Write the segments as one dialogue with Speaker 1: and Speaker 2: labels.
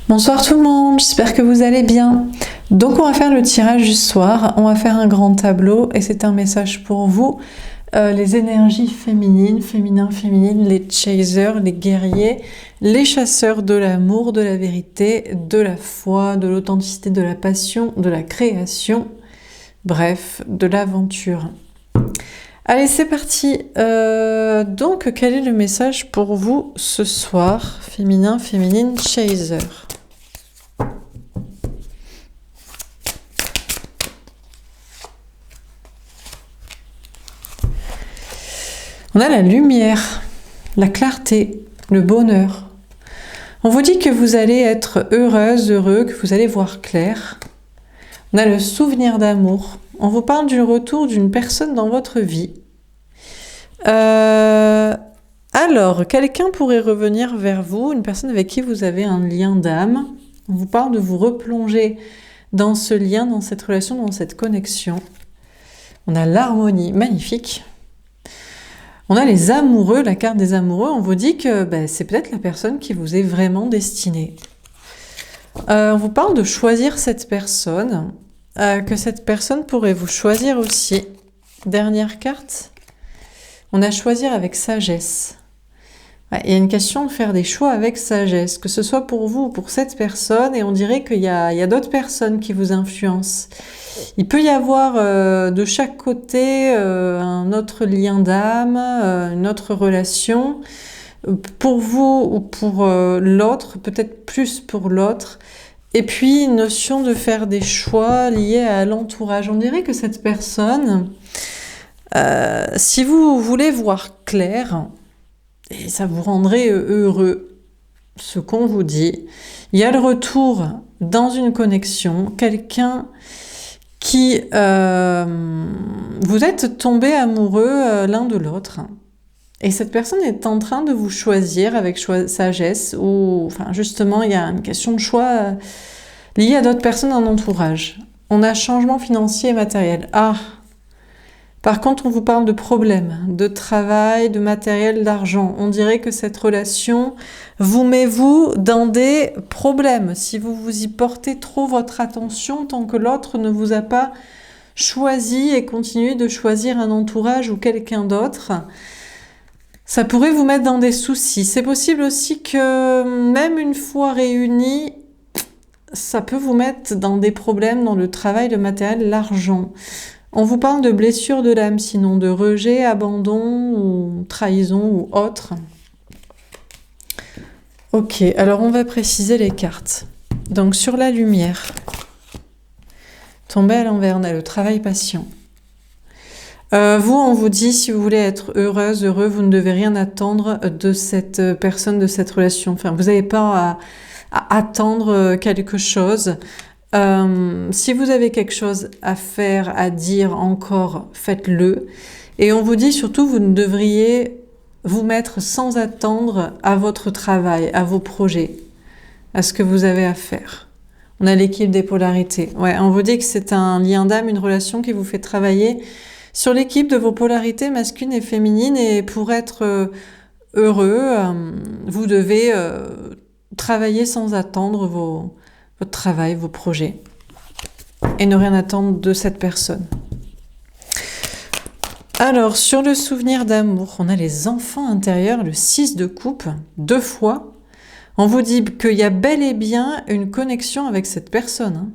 Speaker 1: Bonsoir tout le monde, j'espère que vous allez bien. Donc on va faire le tirage du soir, on va faire un grand tableau et c'est un message pour vous. Les énergies féminines, féminines, les chasers, les guerriers, les chasseurs de l'amour, de la vérité, de la foi, de l'authenticité, de la passion, de la création, bref, de l'aventure. Allez, c'est parti. Donc, quel est le message pour vous ce soir? Féminine, chaser. On a la lumière, la clarté, le bonheur. On vous dit que vous allez être heureuse, heureux, que vous allez voir clair. On a le souvenir d'amour. On vous parle du retour d'une personne dans votre vie. Alors, quelqu'un pourrait revenir vers vous, une personne avec qui vous avez un lien d'âme. On vous parle de vous replonger dans ce lien, dans cette relation, dans cette connexion. On a l'harmonie, magnifique. On a les amoureux, la carte des amoureux. On vous dit que c'est peut-être la personne qui vous est vraiment destinée. On vous parle de choisir cette personne, que cette personne pourrait vous choisir aussi. Dernière carte. On a choisir avec sagesse. Il y a une question de faire des choix avec sagesse, que ce soit pour vous ou pour cette personne, et on dirait qu'il y a d'autres personnes qui vous influencent. Il peut y avoir de chaque côté un autre lien d'âme, une autre relation, pour vous ou pour l'autre, peut-être plus pour l'autre. Et puis une notion de faire des choix liés à l'entourage. On dirait que cette personne, si vous voulez voir clair, et ça vous rendrait heureux, ce qu'on vous dit, il y a le retour dans une connexion, quelqu'un qui vous êtes tombé amoureux l'un de l'autre, et cette personne est en train de vous choisir avec sagesse, ou enfin justement il y a une question de choix liée à d'autres personnes en entourage. On a changement financier et matériel. Par contre, on vous parle de problèmes, de travail, de matériel, d'argent. On dirait que cette relation vous met dans des problèmes. Si vous y portez trop votre attention, tant que l'autre ne vous a pas choisi et continuez de choisir un entourage ou quelqu'un d'autre, ça pourrait vous mettre dans des soucis. C'est possible aussi que même une fois réunis, ça peut vous mettre dans des problèmes dans le travail, le matériel, l'argent. On vous parle de blessures de l'âme, sinon de rejet, abandon ou trahison ou autre. Ok, alors on va préciser les cartes. Donc sur la lumière, tombée à l'envers, on a le travail patient. Vous, on vous dit, si vous voulez être heureuse, heureux, vous ne devez rien attendre de cette personne, de cette relation. Enfin, vous n'avez pas à attendre quelque chose. Si vous avez quelque chose à faire, à dire encore, faites-le. Et on vous dit surtout, vous ne devriez vous mettre sans attendre à votre travail, à vos projets, à ce que vous avez à faire. On a l'équilibre des polarités. Ouais, on vous dit que c'est un lien d'âme, une relation qui vous fait travailler sur l'équilibre de vos polarités masculines et féminines. Et pour être heureux, vous devez travailler sans attendre votre travail, vos projets, et ne rien attendre de cette personne. Alors, sur le souvenir d'amour, on a les enfants intérieurs, le 6 de coupe, 2 fois. On vous dit qu'il y a bel et bien une connexion avec cette personne.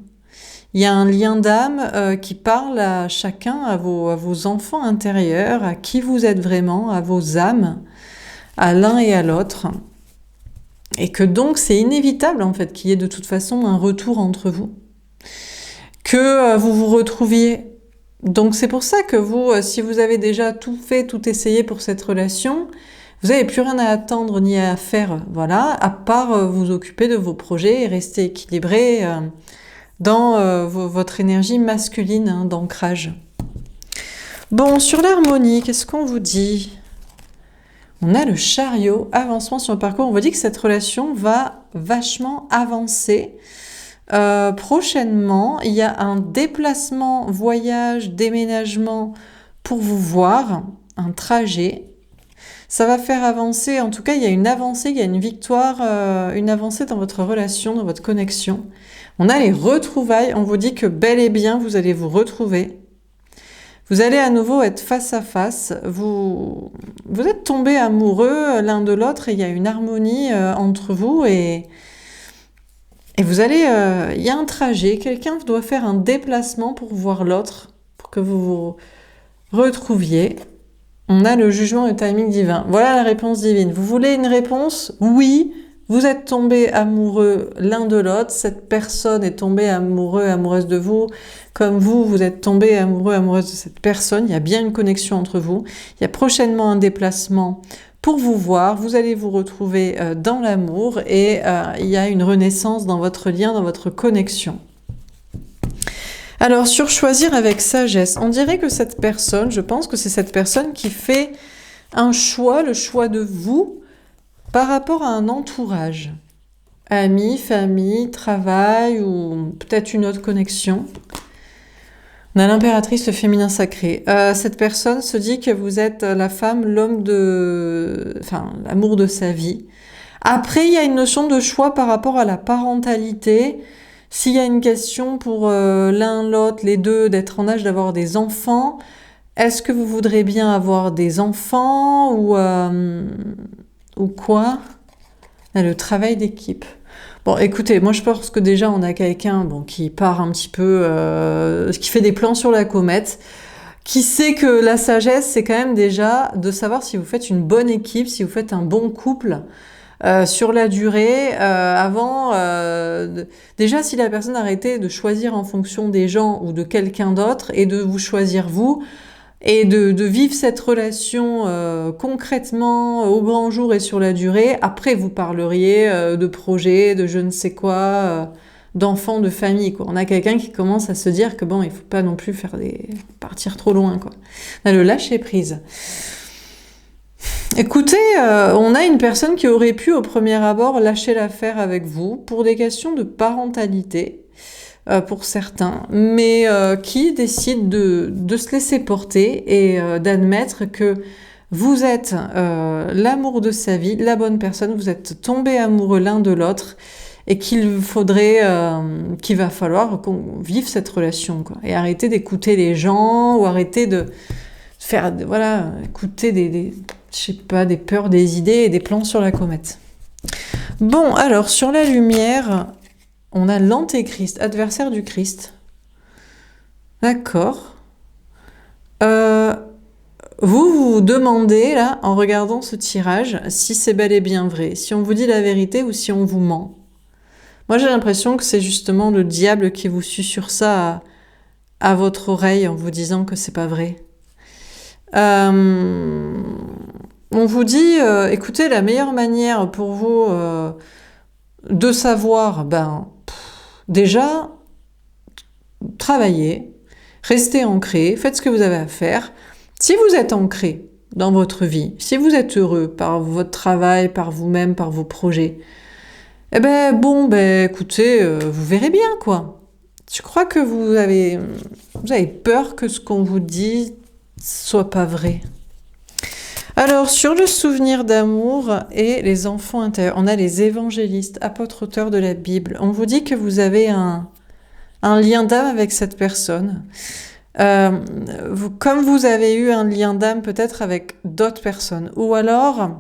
Speaker 1: Il y a un lien d'âme qui parle à chacun, à vos enfants intérieurs, à qui vous êtes vraiment, à vos âmes, à l'un et à l'autre. Et que donc c'est inévitable en fait qu'il y ait de toute façon un retour entre vous, que vous vous retrouviez. Donc c'est pour ça que vous, si vous avez déjà tout fait, tout essayé pour cette relation, vous n'avez plus rien à attendre ni à faire, voilà, à part vous occuper de vos projets et rester équilibré dans votre énergie masculine d'ancrage. Bon, sur l'harmonie, qu'est-ce qu'on vous dit ? On a le chariot, avancement sur le parcours. On vous dit que cette relation va vachement avancer. Prochainement, il y a un déplacement, voyage, déménagement pour vous voir, un trajet. Ça va faire avancer, en tout cas, il y a une avancée, il y a une victoire, une avancée dans votre relation, dans votre connexion. On a les retrouvailles, on vous dit que bel et bien, vous allez vous retrouver. Vous allez à nouveau être face à face, vous êtes tombés amoureux l'un de l'autre et il y a une harmonie entre vous et vous allez, il y a un trajet, quelqu'un doit faire un déplacement pour voir l'autre, pour que vous vous retrouviez. On a le jugement et le timing divin. Voilà la réponse divine. Vous voulez une réponse? Oui, vous êtes tombés amoureux l'un de l'autre. Cette personne est tombée amoureuse de vous. Comme vous êtes tombés amoureuse de cette personne. Il y a bien une connexion entre vous. Il y a prochainement un déplacement pour vous voir. Vous allez vous retrouver dans l'amour et il y a une renaissance dans votre lien, dans votre connexion. Alors, sur choisir avec sagesse, on dirait que cette personne, je pense que c'est cette personne qui fait un choix, le choix de vous, par rapport à un entourage. Amis, famille, travail ou peut-être une autre connexion. On a l'impératrice, le féminin sacré. Cette personne se dit que vous êtes la femme, l'homme l'amour de sa vie. Après, il y a une notion de choix par rapport à la parentalité. S'il y a une question pour l'un, l'autre, les deux, d'être en âge d'avoir des enfants, est-ce que vous voudrez bien avoir des enfants ou quoi? Le travail d'équipe. Bon, écoutez, moi je pense que déjà on a quelqu'un qui part un petit peu, qui fait des plans sur la comète, qui sait que la sagesse, c'est quand même déjà de savoir si vous faites une bonne équipe, si vous faites un bon couple, sur la durée, déjà si la personne arrêtait de choisir en fonction des gens ou de quelqu'un d'autre et de vous choisir vous et de vivre cette relation concrètement au grand jour et sur la durée, après vous parleriez de projets, de je ne sais quoi, d'enfants, de famille, quoi. On a quelqu'un qui commence à se dire que bon, il faut pas non plus partir trop loin, quoi. On a le lâcher prise. Écoutez, on a une personne qui aurait pu au premier abord lâcher l'affaire avec vous pour des questions de parentalité, pour certains, mais qui décide de se laisser porter et d'admettre que vous êtes l'amour de sa vie, la bonne personne, vous êtes tombés amoureux l'un de l'autre et qu'il va falloir qu'on vive cette relation, quoi, et arrêter d'écouter les gens ou arrêter de faire, écouter des peurs, des idées et des plans sur la comète. Bon, alors, sur la lumière, on a l'antéchrist, adversaire du Christ. D'accord. Vous vous demandez, là, en regardant ce tirage, si c'est bel et bien vrai, si on vous dit la vérité ou si on vous ment. Moi, j'ai l'impression que c'est justement le diable qui vous susurre ça à votre oreille en vous disant que c'est pas vrai. On vous dit, écoutez, la meilleure manière pour vous de savoir, déjà, travaillez, restez ancré, faites ce que vous avez à faire. Si vous êtes ancré dans votre vie, si vous êtes heureux par votre travail, par vous-même, par vos projets, écoutez, vous verrez bien, quoi. Je crois que vous avez peur que ce qu'on vous dit soit pas vrai. Alors, sur le souvenir d'amour et les enfants intérieurs, on a les évangélistes, apôtres auteurs de la Bible. On vous dit que vous avez un lien d'âme avec cette personne. Comme vous avez eu un lien d'âme peut-être avec d'autres personnes. Ou alors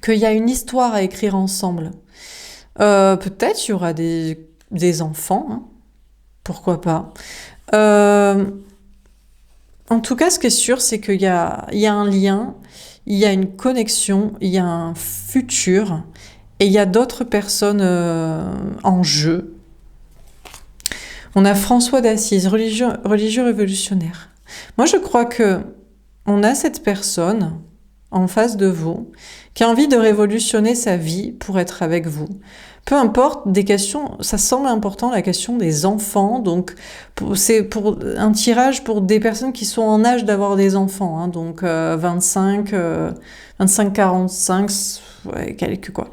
Speaker 1: qu'il y a une histoire à écrire ensemble. Peut-être il y aura des enfants, hein, pourquoi pas. En tout cas, ce qui est sûr, c'est qu'il y a un lien, il y a une connexion, il y a un futur, et il y a d'autres personnes en jeu. On a François d'Assise, religieux révolutionnaire. Moi, je crois que on a cette personne en face de vous qui a envie de révolutionner sa vie pour être avec vous. Peu importe, des questions, ça semble important, la question des enfants, donc c'est pour un tirage pour des personnes qui sont en âge d'avoir des enfants, hein, donc 25, 45, ouais, quelques quoi.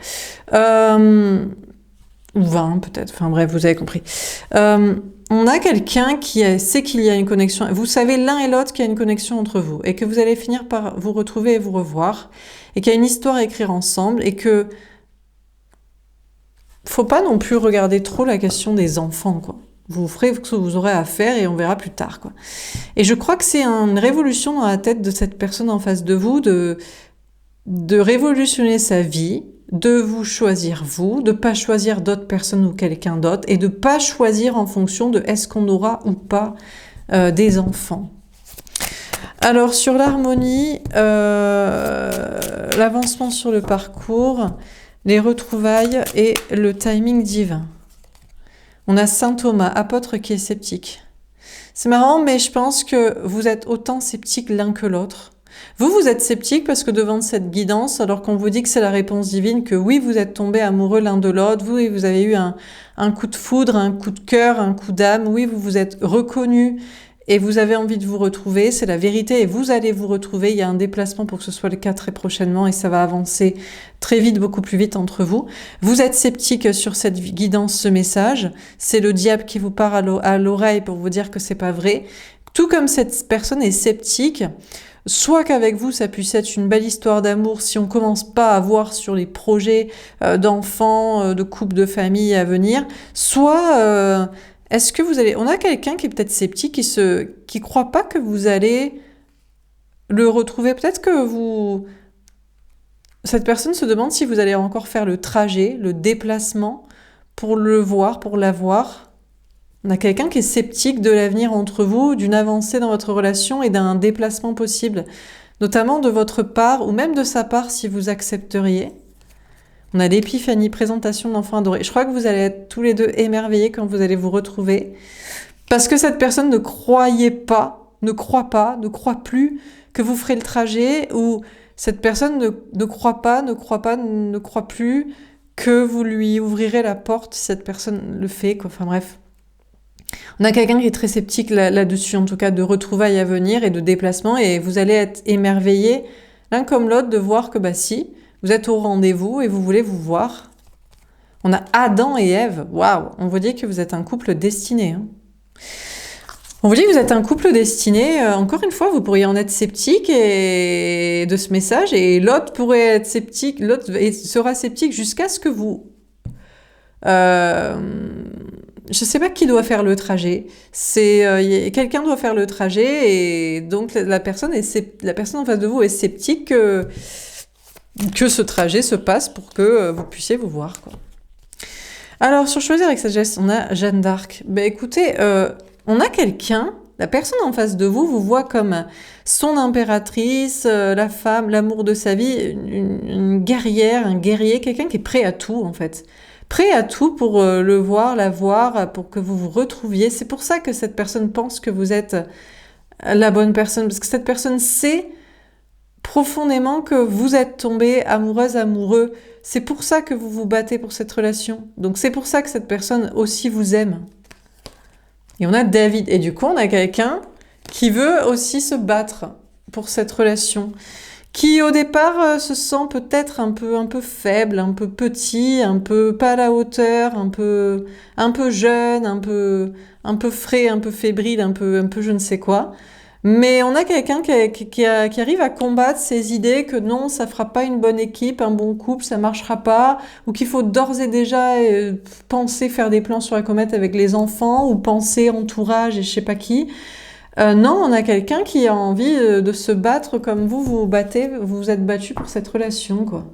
Speaker 1: ou 20 peut-être, enfin bref, vous avez compris. On a quelqu'un qui sait qu'il y a une connexion, vous savez l'un et l'autre qu'il y a une connexion entre vous, et que vous allez finir par vous retrouver et vous revoir, et qu'il y a une histoire à écrire ensemble, et que faut pas non plus regarder trop la question des enfants, quoi. Vous ferez ce que vous aurez à faire et on verra plus tard, quoi. Et je crois que c'est une révolution dans la tête de cette personne en face de vous, de révolutionner sa vie, de vous choisir vous, de pas choisir d'autres personnes ou quelqu'un d'autre, et de pas choisir en fonction de est-ce qu'on aura ou pas des enfants. Alors sur l'harmonie, l'avancement sur le parcours, les retrouvailles et le timing divin. On a saint Thomas, apôtre qui est sceptique. C'est marrant, mais je pense que vous êtes autant sceptiques l'un que l'autre. Vous êtes sceptique parce que devant cette guidance, alors qu'on vous dit que c'est la réponse divine, que oui, vous êtes tombés amoureux l'un de l'autre, vous avez eu un coup de foudre, un coup de cœur, un coup d'âme, oui, vous vous êtes reconnus et vous avez envie de vous retrouver, c'est la vérité et vous allez vous retrouver, il y a un déplacement pour que ce soit le cas très prochainement et ça va avancer très vite, beaucoup plus vite entre vous. Vous êtes sceptique sur cette guidance, ce message, c'est le diable qui vous parle à l'oreille pour vous dire que c'est pas vrai, tout comme cette personne est sceptique, soit qu'avec vous, ça puisse être une belle histoire d'amour si on commence pas à voir sur les projets d'enfants, de couples, de famille à venir, soit est-ce que vous allez... On a quelqu'un qui est peut-être sceptique, qui croit pas que vous allez le retrouver. Peut-être que vous... Cette personne se demande si vous allez encore faire le trajet, le déplacement pour le voir, pour l'avoir. On a quelqu'un qui est sceptique de l'avenir entre vous, d'une avancée dans votre relation et d'un déplacement possible, notamment de votre part ou même de sa part si vous accepteriez. On a l'épiphanie, présentation de l'enfant adoré. Je crois que vous allez être tous les deux émerveillés quand vous allez vous retrouver parce que cette personne ne croit plus que vous ferez le trajet ou cette personne ne croit plus que vous lui ouvrirez la porte si cette personne le fait, quoi. Enfin bref. On a quelqu'un qui est très sceptique là-dessus, en tout cas de retrouvailles à venir et de déplacements, et vous allez être émerveillés l'un comme l'autre de voir que bah si, vous êtes au rendez-vous et vous voulez vous voir. On a Adam et Ève, waouh, on vous dit que vous êtes un couple destiné. Hein. On vous dit que vous êtes un couple destiné, encore une fois, vous pourriez en être sceptique de ce message, et l'autre pourrait être sceptique, l'autre sera sceptique jusqu'à ce que vous... Je sais pas qui doit faire le trajet. Quelqu'un doit faire le trajet et donc la personne en face de vous est sceptique que ce trajet se passe pour que vous puissiez vous voir, quoi. Alors sur choisir avec sagesse, on a Jeanne d'Arc. Ben écoutez, on a quelqu'un, la personne en face de vous voit comme son impératrice, la femme, l'amour de sa vie, une guerrière, un guerrier, quelqu'un qui est prêt à tout en fait. Prêt à tout pour le voir, la voir, pour que vous vous retrouviez. C'est pour ça que cette personne pense que vous êtes la bonne personne, parce que cette personne sait profondément que vous êtes tombé amoureuse, amoureux. C'est pour ça que vous vous battez pour cette relation. Donc c'est pour ça que cette personne aussi vous aime. Et on a David. Et du coup, on a quelqu'un qui veut aussi se battre pour cette relation, qui au départ se sent peut-être un peu faible, un peu petit, un peu pas à la hauteur, un peu jeune, un peu frais, un peu fébrile, un peu je ne sais quoi. Mais on a quelqu'un qui arrive à combattre ces idées que non, ça fera pas une bonne équipe, un bon couple, ça marchera pas, ou qu'il faut d'ores et déjà penser faire des plans sur la comète avec les enfants, ou penser entourage et je sais pas qui. Non, on a quelqu'un qui a envie de se battre comme vous vous battez, vous vous êtes battu pour cette relation, quoi.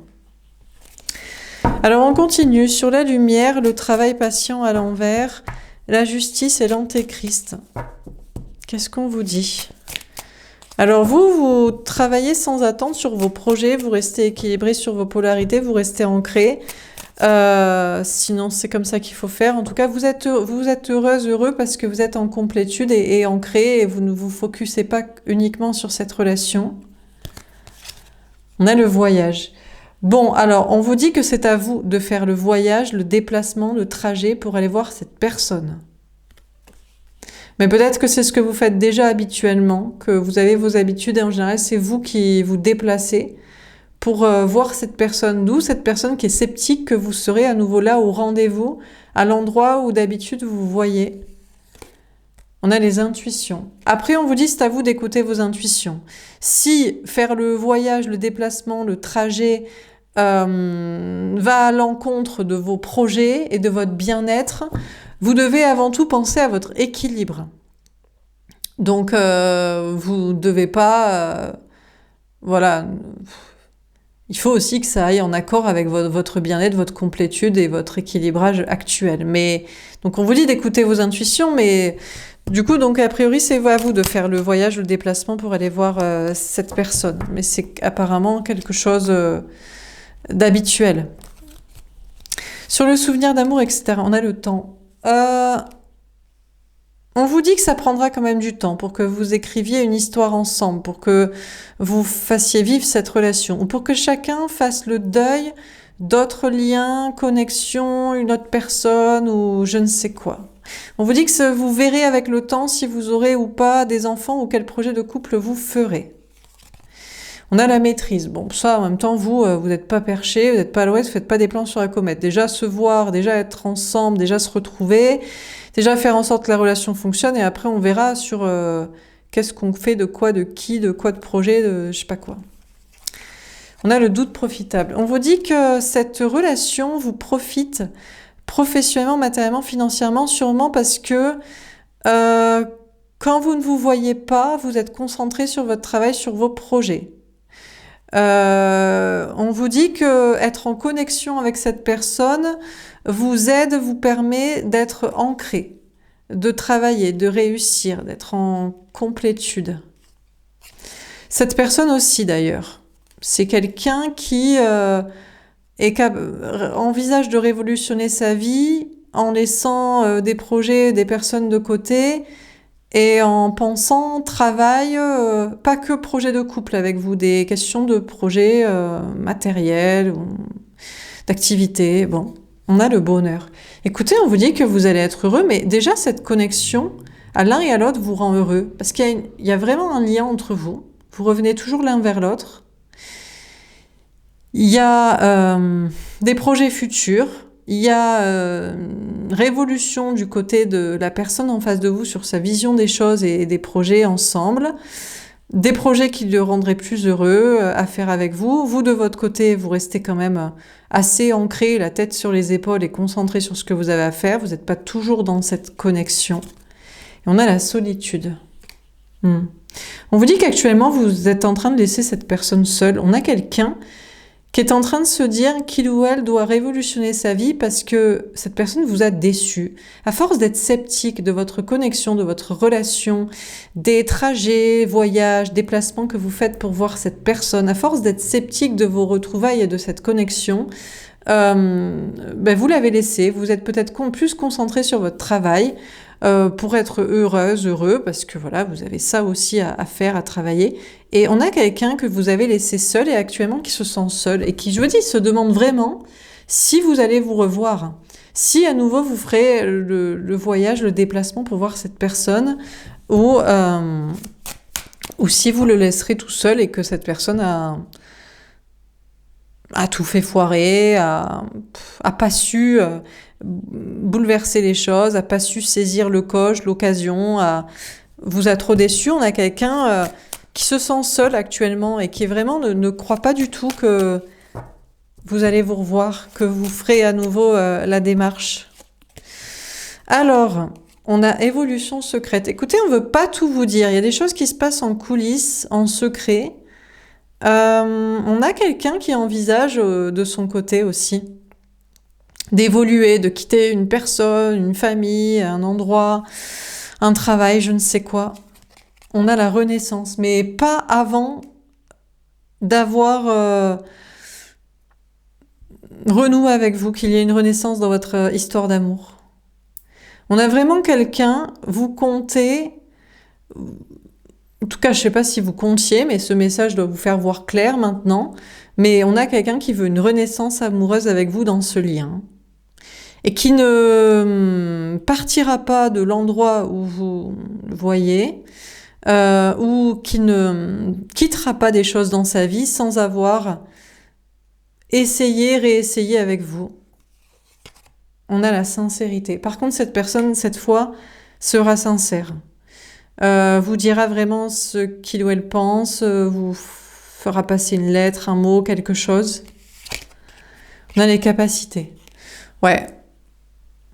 Speaker 1: Alors on continue. Sur la lumière, le travail patient à l'envers, la justice et l'antéchrist. Qu'est-ce qu'on vous dit ? Alors vous travaillez sans attente sur vos projets, vous restez équilibré sur vos polarités, vous restez ancré. Sinon c'est comme ça qu'il faut faire. En tout cas, vous êtes heureuse, heureux parce que vous êtes en complétude et ancré et vous ne vous focussez pas uniquement sur cette relation. On a le voyage. Bon, alors on vous dit que c'est à vous de faire le voyage, le déplacement, le trajet pour aller voir cette personne. Mais peut-être que c'est ce que vous faites déjà habituellement, que vous avez vos habitudes et en général c'est vous qui vous déplacez pour voir cette personne, d'où cette personne qui est sceptique que vous serez à nouveau là au rendez-vous, à l'endroit où d'habitude vous vous voyez. On a les intuitions. Après, on vous dit, c'est à vous d'écouter vos intuitions. Si faire le voyage, le déplacement, le trajet va à l'encontre de vos projets et de votre bien-être, vous devez avant tout penser à votre équilibre. Donc, vous ne devez pas... voilà. Il faut aussi que ça aille en accord avec votre bien-être, votre complétude et votre équilibrage actuel. Mais donc, on vous dit d'écouter vos intuitions, mais... Du coup, donc, a priori, c'est à vous de faire le voyage, le déplacement pour aller voir cette personne. Mais c'est apparemment quelque chose d'habituel. Sur le souvenir d'amour, etc., on a le temps. On vous dit que ça prendra quand même du temps pour que vous écriviez une histoire ensemble, pour que vous fassiez vivre cette relation, ou pour que chacun fasse le deuil d'autres liens, connexions, une autre personne, ou je ne sais quoi. On vous dit que vous verrez avec le temps si vous aurez ou pas des enfants ou quel projet de couple vous ferez. On a la maîtrise. Bon, ça, en même temps, vous n'êtes pas perché, vous n'êtes pas à l'ouest, vous faites pas des plans sur la comète. Déjà se voir, déjà être ensemble, déjà se retrouver, déjà faire en sorte que la relation fonctionne, et après on verra sur qu'est-ce qu'on fait, de quoi, de qui, de quoi, de projet, de je sais pas quoi. On a le doute profitable. On vous dit que cette relation vous profite professionnellement, matériellement, financièrement, sûrement parce que quand vous ne vous voyez pas, vous êtes concentré sur votre travail, sur vos projets. On vous dit que être en connexion avec cette personne vous aide, vous permet d'être ancré, de travailler, de réussir, d'être en complétude. Cette personne aussi d'ailleurs, c'est quelqu'un qui envisage de révolutionner sa vie en laissant des projets, des personnes de côté et en pensant travail, pas que projet de couple avec vous, des questions de projets matériels, d'activités. Bon, on a le bonheur. Écoutez, on vous dit que vous allez être heureux, mais déjà cette connexion à l'un et à l'autre vous rend heureux parce qu'il y a vraiment un lien entre vous. Vous revenez toujours l'un vers l'autre. Il y a des projets futurs, il y a révolution du côté de la personne en face de vous sur sa vision des choses et des projets ensemble, des projets qui le rendraient plus heureux à faire avec vous. Vous, de votre côté, vous restez quand même assez ancré, la tête sur les épaules et concentré sur ce que vous avez à faire. Vous n'êtes pas toujours dans cette connexion. Et on a la solitude. On vous dit qu'actuellement, vous êtes en train de laisser cette personne seule. On a quelqu'un qui est en train de se dire qu'il ou elle doit révolutionner sa vie parce que cette personne vous a déçu. À force d'être sceptique de votre connexion, de votre relation, des trajets, voyages, déplacements que vous faites pour voir cette personne, à force d'être sceptique de vos retrouvailles et de cette connexion, vous l'avez laissé. Vous êtes peut-être plus concentré sur votre travail pour être heureuse, heureux, parce que voilà, vous avez ça aussi à faire, à travailler. Et on a quelqu'un que vous avez laissé seul et actuellement qui se sent seul et qui, je vous dis, se demande vraiment si vous allez vous revoir, si à nouveau vous ferez le voyage, le déplacement pour voir cette personne, ou si vous le laisserez tout seul et que cette personne a tout fait foirer, a pas su bouleverser les choses, a pas su saisir le coche, l'occasion, vous a trop déçu. On a quelqu'un qui se sent seul actuellement et qui vraiment ne croit pas du tout que vous allez vous revoir, que vous ferez à nouveau la démarche. Alors, on a évolution secrète. Écoutez, on veut pas tout vous dire. Il y a des choses qui se passent en coulisses, en secret. On a quelqu'un qui envisage de son côté aussi d'évoluer, de quitter une personne, une famille, un endroit, un travail, je ne sais quoi. On a la renaissance, mais pas avant d'avoir renoué avec vous, qu'il y ait une renaissance dans votre histoire d'amour. On a vraiment quelqu'un, vous comptez, en tout cas je ne sais pas si vous comptiez, mais ce message doit vous faire voir clair maintenant, mais on a quelqu'un qui veut une renaissance amoureuse avec vous dans ce lien. Et qui ne partira pas de l'endroit où vous le voyez, ou qui ne quittera pas des choses dans sa vie sans avoir essayer, réessayer avec vous. On a la sincérité. Par contre, cette personne, cette fois, sera sincère. Vous dira vraiment ce qu'il ou elle pense, vous fera passer une lettre, un mot, quelque chose. On a les capacités. Ouais.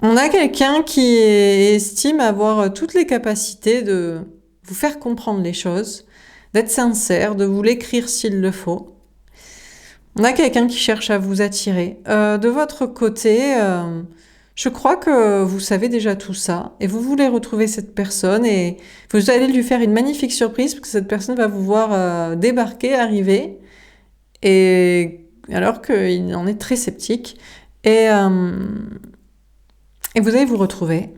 Speaker 1: On a quelqu'un qui estime avoir toutes les capacités de vous faire comprendre les choses, d'être sincère, de vous l'écrire s'il le faut. On a quelqu'un qui cherche à vous attirer. De votre côté, je crois que vous savez déjà tout ça et vous voulez retrouver cette personne et vous allez lui faire une magnifique surprise parce que cette personne va vous voir débarquer, arriver, et alors qu'il en est très sceptique. Et vous allez vous retrouver.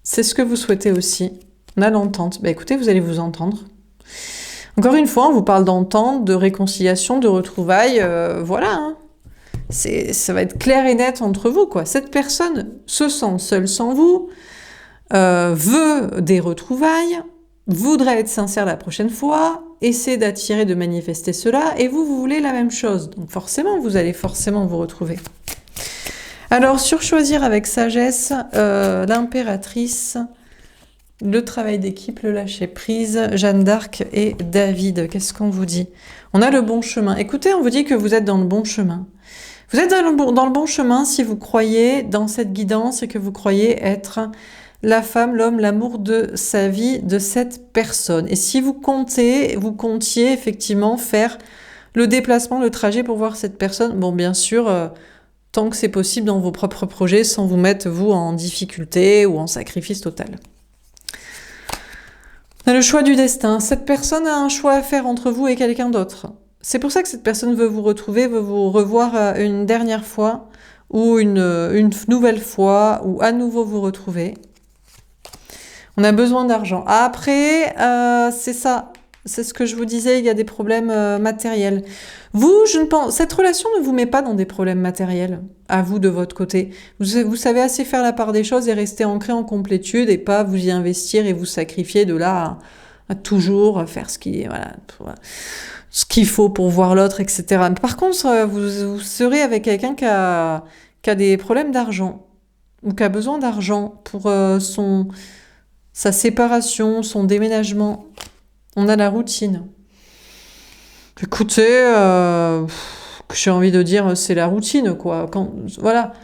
Speaker 1: C'est ce que vous souhaitez aussi. On a l'entente. Bah écoutez, vous allez vous entendre. Encore une fois, on vous parle d'entente, de réconciliation, de retrouvailles. Voilà, hein. Ça va être clair et net entre vous, quoi. Cette personne se sent seule sans vous, veut des retrouvailles, voudrait être sincère la prochaine fois, essaie d'attirer, de manifester cela, et vous voulez la même chose. Donc forcément, vous allez forcément vous retrouver. Alors, sur choisir avec sagesse, l'impératrice, le travail d'équipe, le lâcher-prise, Jeanne d'Arc et David. Qu'est-ce qu'on vous dit? On a le bon chemin. Écoutez, on vous dit que vous êtes dans le bon chemin. Vous êtes dans le bon chemin si vous croyez dans cette guidance et que vous croyez être la femme, l'homme, l'amour de sa vie, de cette personne. Et si vous comptiez effectivement faire le déplacement, le trajet pour voir cette personne, bon, bien sûr, tant que c'est possible dans vos propres projets, sans vous mettre, vous, en difficulté ou en sacrifice total. On a le choix du destin. Cette personne a un choix à faire entre vous et quelqu'un d'autre. C'est pour ça que cette personne veut vous retrouver, veut vous revoir une dernière fois, ou une nouvelle fois, ou à nouveau vous retrouver. On a besoin d'argent. Après, c'est ça. C'est ce que je vous disais, il y a des problèmes matériels. Vous, cette relation ne vous met pas dans des problèmes matériels, à vous de votre côté. Vous savez assez faire la part des choses et rester ancré en complétude et pas vous y investir et vous sacrifier de là à toujours faire ce qu'il faut pour voir l'autre, etc. Par contre, vous serez avec quelqu'un qui a des problèmes d'argent ou qui a besoin d'argent pour sa séparation, son déménagement. On a la routine. Écoutez, j'ai envie de dire, c'est la routine, quoi. Voilà.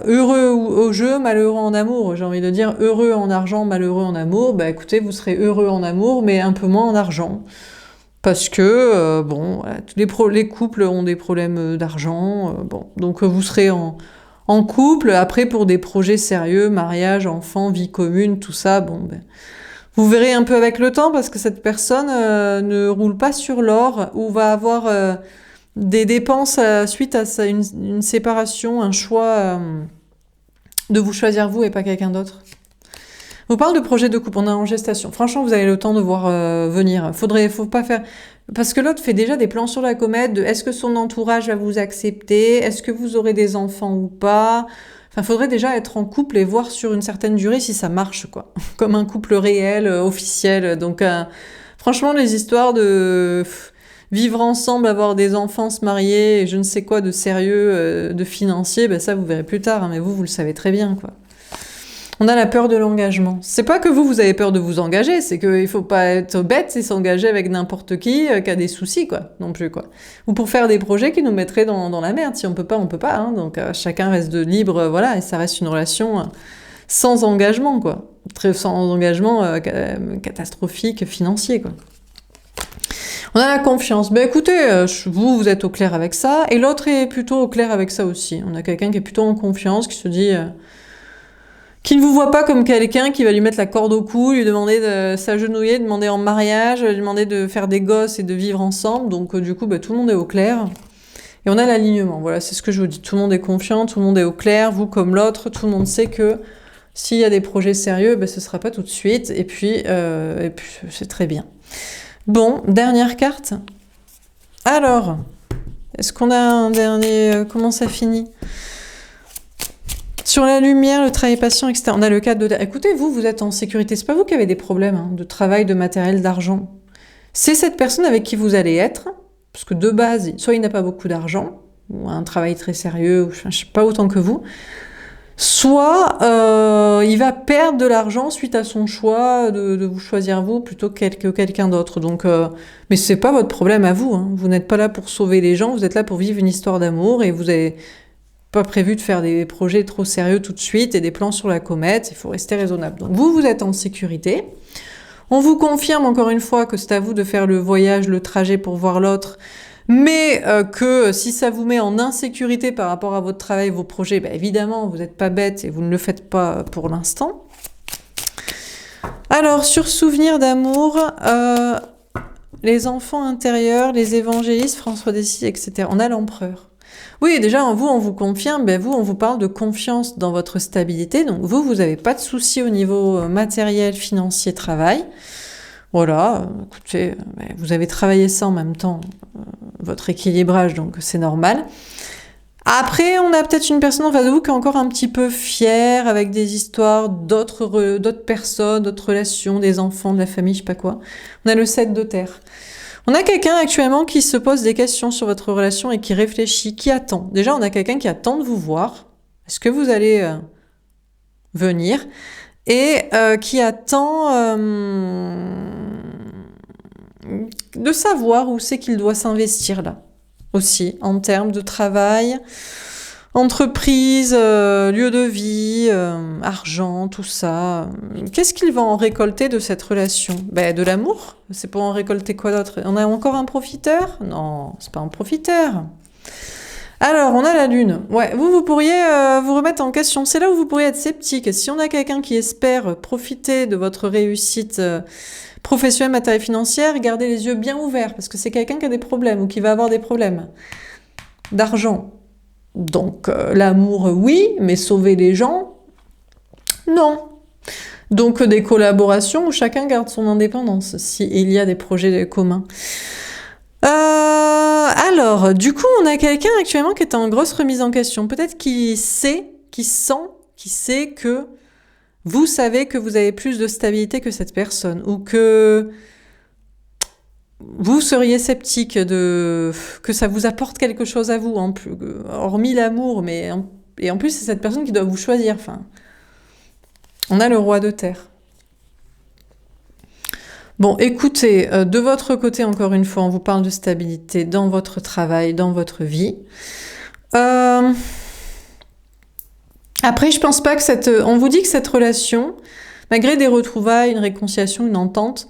Speaker 1: Heureux au jeu, malheureux en amour. J'ai envie de dire, heureux en argent, malheureux en amour. Bah écoutez, vous serez heureux en amour, mais un peu moins en argent. Parce que, voilà, les couples ont des problèmes d'argent. Donc vous serez en couple. Après, pour des projets sérieux, mariage, enfants, vie commune, tout ça, vous verrez un peu avec le temps parce que cette personne ne roule pas sur l'or ou va avoir des dépenses suite à une séparation, un choix de vous choisir vous et pas quelqu'un d'autre. On parle de projet de couple, on est en gestation. Franchement, vous avez le temps de voir venir. Faut pas faire... Parce que l'autre fait déjà des plans sur la comète de est-ce que son entourage va vous accepter, est-ce que vous aurez des enfants ou pas. Enfin, faudrait déjà être en couple et voir sur une certaine durée si ça marche, quoi. Comme un couple réel, officiel. Donc, franchement, les histoires de vivre ensemble, avoir des enfants, se marier, et je ne sais quoi de sérieux, de financier, ça, vous verrez plus tard. Hein, mais vous le savez très bien, quoi. On a la peur de l'engagement. C'est pas que vous avez peur de vous engager, c'est qu'il faut pas être bête et s'engager avec n'importe qui a des soucis, quoi, non plus, quoi. Ou pour faire des projets qui nous mettraient dans la merde. Si on peut pas, on peut pas, hein. Donc chacun reste libre, voilà, et ça reste une relation sans engagement, quoi. Sans engagement catastrophique, financier, quoi. On a la confiance. Écoutez, vous êtes au clair avec ça, et l'autre est plutôt au clair avec ça aussi. On a quelqu'un qui est plutôt en confiance, qui se dit... qui ne vous voit pas comme quelqu'un qui va lui mettre la corde au cou, lui demander de s'agenouiller, demander en mariage, lui demander de faire des gosses et de vivre ensemble. Donc du coup, tout le monde est au clair. Et on a l'alignement, voilà, c'est ce que je vous dis. Tout le monde est confiant, tout le monde est au clair, vous comme l'autre, tout le monde sait que s'il y a des projets sérieux, ce sera pas tout de suite. Et puis c'est très bien. Bon, dernière carte. Alors, est-ce qu'on a un dernier... comment ça finit ? Sur la lumière, le travail patient, etc. On a le cadre de... Écoutez, vous êtes en sécurité. C'est pas vous qui avez des problèmes de travail, de matériel, d'argent. C'est cette personne avec qui vous allez être, parce que de base, soit il n'a pas beaucoup d'argent, ou un travail très sérieux, ou je sais pas autant que vous, soit il va perdre de l'argent suite à son choix de vous choisir vous plutôt que quelqu'un d'autre. Donc, mais c'est pas votre problème à vous, hein. Vous n'êtes pas là pour sauver les gens, vous êtes là pour vivre une histoire d'amour et vous avez pas prévu de faire des projets trop sérieux tout de suite et des plans sur la comète. Il faut rester raisonnable. Donc vous êtes en sécurité. On vous confirme encore une fois que c'est à vous de faire le voyage, le trajet pour voir l'autre, mais que si ça vous met en insécurité par rapport à votre travail, vos projets, bah évidemment, vous n'êtes pas bête et vous ne le faites pas pour l'instant. Alors, sur souvenir d'amour, les enfants intérieurs, les évangélistes, François d'Assise, etc. On a l'empereur. Oui, déjà, on vous confirme, ben vous, on vous parle de confiance dans votre stabilité. Donc vous n'avez pas de soucis au niveau matériel, financier, travail. Voilà, écoutez, vous avez travaillé ça en même temps, votre équilibrage, donc c'est normal. Après, on a peut-être une personne en face de vous qui est encore un petit peu fière, avec des histoires d'autres personnes, d'autres relations, des enfants, de la famille, je sais pas quoi. On a le 7 de terre. On a quelqu'un actuellement qui se pose des questions sur votre relation et qui réfléchit, qui attend. Déjà, on a quelqu'un qui attend de vous voir. Est-ce que vous allez venir? Et qui attend de savoir où c'est qu'il doit s'investir là. Aussi, en termes de travail, entreprise, lieu de vie, argent, tout ça. Qu'est-ce qu'il va en récolter de cette relation? Ben, de l'amour. C'est pour en récolter quoi d'autre? On a encore un profiteur? Non, c'est pas un profiteur. Alors, on a la lune. Ouais, vous pourriez vous remettre en question. C'est là où vous pourriez être sceptique. Si on a quelqu'un qui espère profiter de votre réussite professionnelle, matérielle, financière, gardez les yeux bien ouverts, parce que c'est quelqu'un qui a des problèmes ou qui va avoir des problèmes d'argent. Donc, l'amour, oui, mais sauver les gens, non. Donc, des collaborations où chacun garde son indépendance, s'il y a des projets communs. Alors, du coup, on a quelqu'un actuellement qui est en grosse remise en question. Peut-être qu'il sait, qu'il sait que vous savez que vous avez plus de stabilité que cette personne, ou que vous seriez sceptique que ça vous apporte quelque chose à vous, hormis l'amour, et en plus c'est cette personne qui doit vous choisir. Enfin, on a le roi de terre. Bon, écoutez, de votre côté, encore une fois, on vous parle de stabilité dans votre travail, dans votre vie. Après, je pense pas que on vous dit que cette relation, malgré des retrouvailles, une réconciliation, une entente,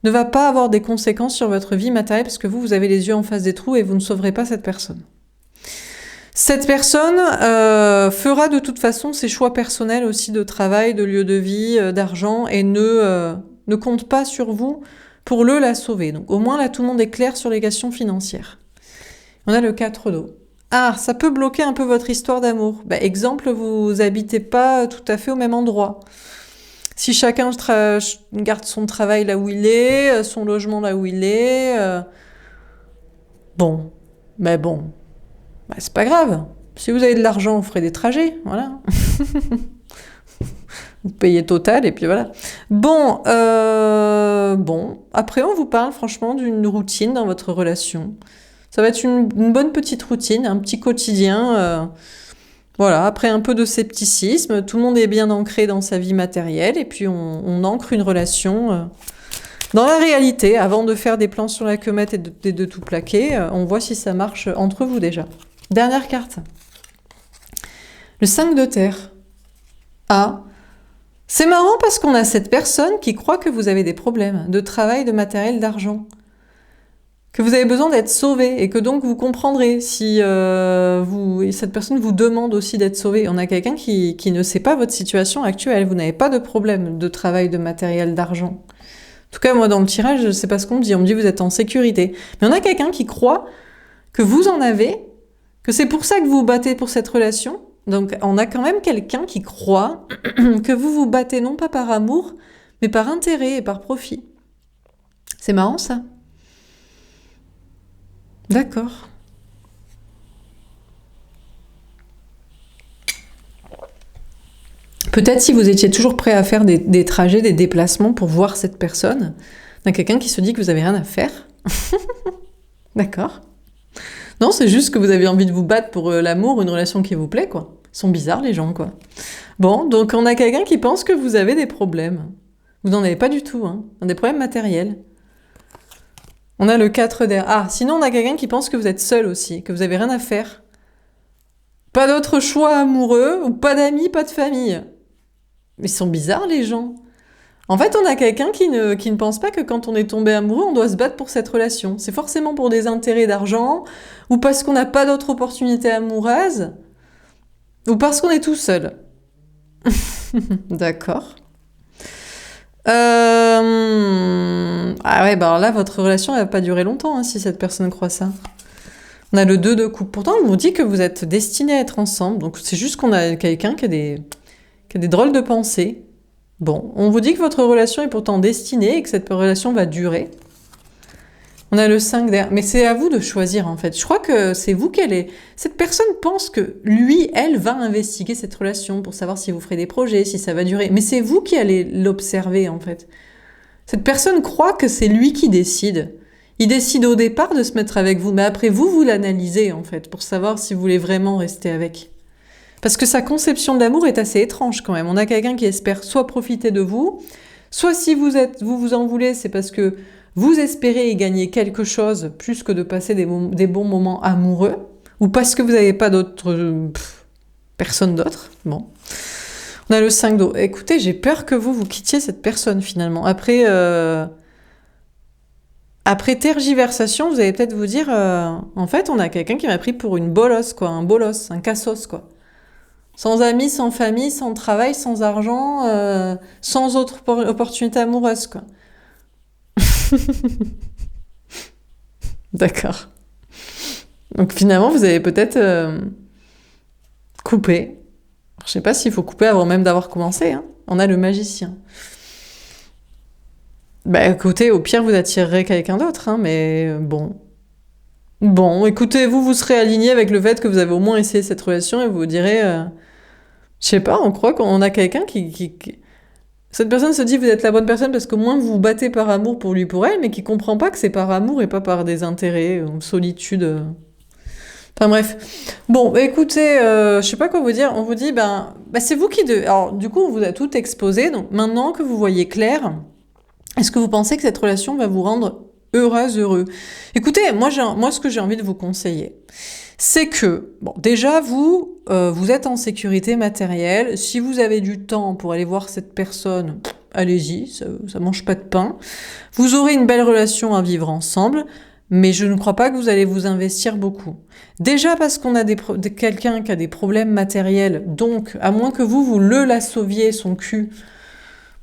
Speaker 1: ne va pas avoir des conséquences sur votre vie matérielle parce que vous avez les yeux en face des trous et vous ne sauverez pas cette personne. Cette personne fera de toute façon ses choix personnels aussi de travail, de lieu de vie, d'argent et ne compte pas sur vous pour la sauver. Donc au moins là, tout le monde est clair sur les questions financières. On a le 4 d'eau. Ah, ça peut bloquer un peu votre histoire d'amour. Bah, exemple, vous habitez pas tout à fait au même endroit. Si chacun garde son travail là où il est, son logement là où il est, bon, c'est pas grave. Si vous avez de l'argent, vous ferez des trajets, voilà. Vous payez total et puis voilà. Bon, après on vous parle franchement d'une routine dans votre relation. Ça va être une bonne petite routine, un petit quotidien. Voilà, après un peu de scepticisme, tout le monde est bien ancré dans sa vie matérielle et puis on ancre une relation dans la réalité avant de faire des plans sur la comète et de tout plaquer. On voit si ça marche entre vous déjà. Dernière carte. Le 5 de terre. Ah, c'est marrant parce qu'on a cette personne qui croit que vous avez des problèmes de travail, de matériel, d'argent. Que vous avez besoin d'être sauvé et que donc vous comprendrez si cette personne vous demande aussi d'être sauvé. On a quelqu'un qui ne sait pas votre situation actuelle. Vous n'avez pas de problème de travail, de matériel, d'argent. En tout cas, moi, dans le tirage, c'est pas ce qu'on me dit. On me dit vous êtes en sécurité. Mais on a quelqu'un qui croit que vous en avez, que c'est pour ça que vous vous battez pour cette relation. Donc, on a quand même quelqu'un qui croit que vous vous battez non pas par amour, mais par intérêt et par profit. C'est marrant, ça. D'accord. Peut-être si vous étiez toujours prêt à faire des trajets, des déplacements pour voir cette personne, il y a quelqu'un qui se dit que vous n'avez rien à faire. D'accord. Non, c'est juste que vous avez envie de vous battre pour l'amour, une relation qui vous plaît, quoi. Ils sont bizarres, les gens, quoi. Bon, donc on a quelqu'un qui pense que vous avez des problèmes. Vous n'en avez pas du tout, hein. Des problèmes matériels. On a le 4 d'air. Ah, sinon on a quelqu'un qui pense que vous êtes seul aussi, que vous avez rien à faire. Pas d'autre choix amoureux, ou pas d'amis, pas de famille. Mais ils sont bizarres, les gens. En fait, on a quelqu'un qui ne pense pas que quand on est tombé amoureux, on doit se battre pour cette relation. C'est forcément pour des intérêts d'argent, ou parce qu'on n'a pas d'autre opportunité amoureuse, ou parce qu'on est tout seul. D'accord. Ah ouais, bah alors là, votre relation, elle va pas durer longtemps, hein, si cette personne croit ça. On a le 2 de coupe. Pourtant, on vous dit que vous êtes destinés à être ensemble. Donc, c'est juste qu'on a quelqu'un qui a des drôles de pensées. Bon, on vous dit que votre relation est pourtant destinée et que cette relation va durer. On a le 5 d'air. Mais c'est à vous de choisir, en fait. Je crois que c'est vous qu'elle est. Cette personne pense que lui, elle, va investiguer cette relation pour savoir si vous ferez des projets, si ça va durer. Mais c'est vous qui allez l'observer, en fait. Cette personne croit que c'est lui qui décide. Il décide au départ de se mettre avec vous, mais après vous l'analysez, en fait, pour savoir si vous voulez vraiment rester avec. Parce que sa conception de l'amour est assez étrange, quand même. On a quelqu'un qui espère soit profiter de vous, soit si vous en voulez, c'est parce que vous espérez y gagner quelque chose plus que de passer des bons moments amoureux, ou parce que vous n'avez pas d'autre personne d'autre. Bon. On a le 5 d'eau. Écoutez, j'ai peur que vous quittiez cette personne, finalement. Après tergiversation, vous allez peut-être vous dire, en fait, on a quelqu'un qui m'a pris pour une bolosse, quoi, un bolos, un cassos, quoi. Sans amis, sans famille, sans travail, sans argent, sans autre opportunité amoureuse, quoi. D'accord. Donc finalement, vous avez peut-être coupé. Je sais pas s'il faut couper avant même d'avoir commencé, hein. On a le magicien. Bah écoutez, au pire, vous attirerez quelqu'un d'autre, hein, mais bon. Bon, écoutez, vous serez aligné avec le fait que vous avez au moins essayé cette relation et vous direz... je sais pas, on croit qu'on a quelqu'un qui... Cette personne se dit vous êtes la bonne personne parce qu'au moins vous vous battez par amour pour lui, pour elle, mais qui comprend pas que c'est par amour et pas par des intérêts, solitude. Enfin bref. Bon, écoutez, je sais pas quoi vous dire. On vous dit, c'est vous qui... Alors du coup, on vous a tout exposé. Donc maintenant que vous voyez clair, est-ce que vous pensez que cette relation va vous rendre heureuse, heureux? Écoutez, moi, ce que j'ai envie de vous conseiller, c'est que, bon, déjà, vous êtes en sécurité matérielle. Si vous avez du temps pour aller voir cette personne, allez-y, ça mange pas de pain. Vous aurez une belle relation à vivre ensemble, mais je ne crois pas que vous allez vous investir beaucoup. Déjà parce qu'on a quelqu'un qui a des problèmes matériels, donc, à moins que vous la sauviez, son cul,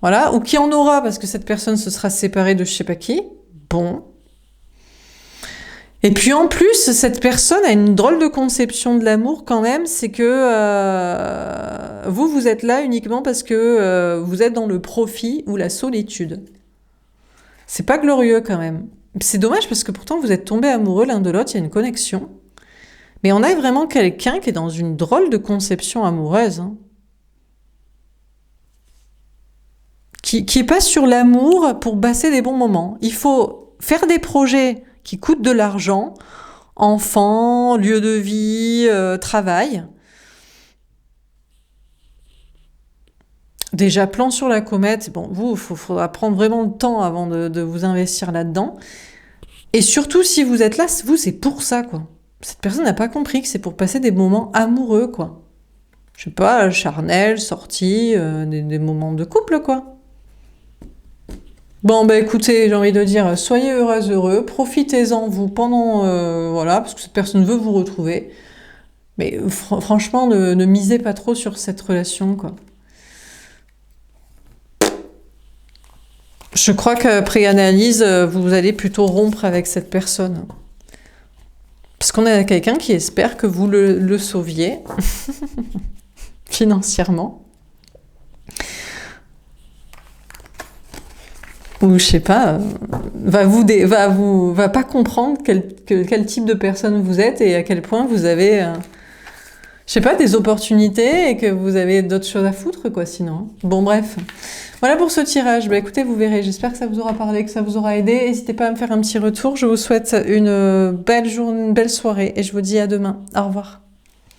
Speaker 1: voilà, ou qui en aura parce que cette personne se sera séparée de je sais pas qui, bon... Et puis en plus, cette personne a une drôle de conception de l'amour quand même, c'est que vous êtes là uniquement parce que vous êtes dans le profit ou la solitude. C'est pas glorieux quand même. C'est dommage parce que pourtant vous êtes tombés amoureux l'un de l'autre, il y a une connexion. Mais on a vraiment quelqu'un qui est dans une drôle de conception amoureuse. Hein. Qui est pas sur l'amour pour passer des bons moments. Il faut faire des projets qui coûtent de l'argent, enfants, lieu de vie, travail. Déjà, plan sur la comète, bon, il faudra prendre vraiment le temps avant de vous investir là-dedans. Et surtout, si vous êtes là, vous, c'est pour ça, quoi. Cette personne n'a pas compris que c'est pour passer des moments amoureux, quoi. Je sais pas, charnel, sortie, des moments de couple, quoi. Bon, écoutez, j'ai envie de dire, soyez heureuse, heureux, profitez-en, vous, pendant... voilà, parce que cette personne veut vous retrouver. Mais franchement, ne misez pas trop sur cette relation, quoi. Je crois qu'après analyse, vous allez plutôt rompre avec cette personne. Parce qu'on a quelqu'un qui espère que vous le sauviez, financièrement. Ou je sais pas, va pas comprendre quel type de personne vous êtes et à quel point vous avez... je sais pas, des opportunités et que vous avez d'autres choses à foutre, quoi, sinon. Bon, bref. Voilà pour ce tirage. Bah, écoutez, vous verrez. J'espère que ça vous aura parlé, que ça vous aura aidé. N'hésitez pas à me faire un petit retour. Je vous souhaite une belle journée, une belle soirée et je vous dis à demain. Au revoir.